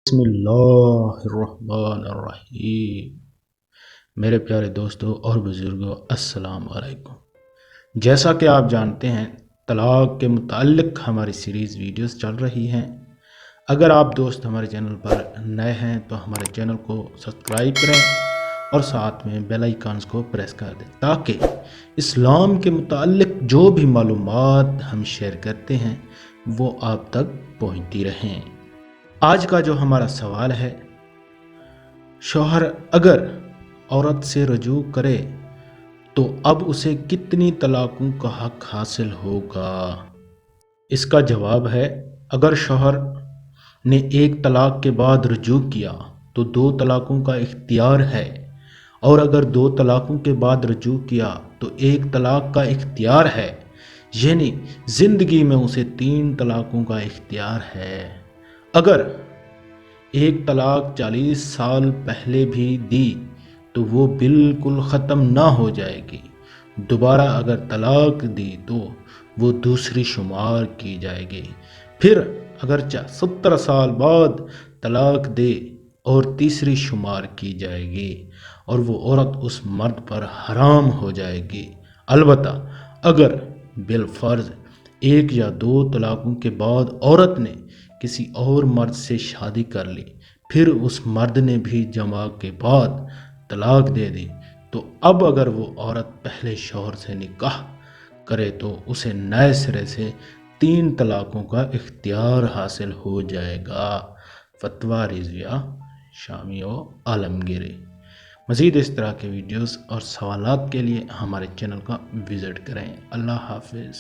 بسم اللہ الرحمن الرحیم۔ میرے پیارے دوستوں اور بزرگوں، السلام علیکم۔ جیسا کہ آپ جانتے ہیں، طلاق کے متعلق ہماری سیریز ویڈیوز چل رہی ہیں۔ اگر آپ دوست ہمارے چینل پر نئے ہیں تو ہمارے چینل کو سبسکرائب کریں اور ساتھ میں بیل آئیکنز کو پریس کر دیں تاکہ اسلام کے متعلق جو بھی معلومات ہم شیئر کرتے ہیں وہ آپ تک پہنچتی رہیں۔ آج کا جو ہمارا سوال ہے، شوہر اگر عورت سے رجوع کرے تو اب اسے کتنی طلاقوں کا حق حاصل ہوگا؟ اس کا جواب ہے، اگر شوہر نے ایک طلاق کے بعد رجوع کیا تو 2 طلاقوں کا اختیار ہے، اور اگر 2 طلاقوں کے بعد رجوع کیا تو 1 طلاق کا اختیار ہے، یعنی زندگی میں اسے 3 طلاقوں کا اختیار ہے۔ اگر 1 طلاق 40 سال پہلے بھی دی تو وہ بالکل ختم نہ ہو جائے گی۔ دوبارہ اگر طلاق دی تو وہ دوسری شمار کی جائے گی۔ پھر اگرچہ 70 سال بعد طلاق دے اور تیسری شمار کی جائے گی اور وہ عورت اس مرد پر حرام ہو جائے گی۔ البتہ اگر بالفرض 1 یا 2 طلاقوں کے بعد عورت نے کسی اور مرد سے شادی کر لی، پھر اس مرد نے بھی جماع کے بعد طلاق دے دی، تو اب اگر وہ عورت پہلے شوہر سے نکاح کرے تو اسے نئے سرے سے 3 طلاقوں کا اختیار حاصل ہو جائے گا۔ فتویٰ رضویہ شامی و عالمگیری۔ مزید اس طرح کے ویڈیوز اور سوالات کے لیے ہمارے چینل کا وزٹ کریں۔ اللہ حافظ۔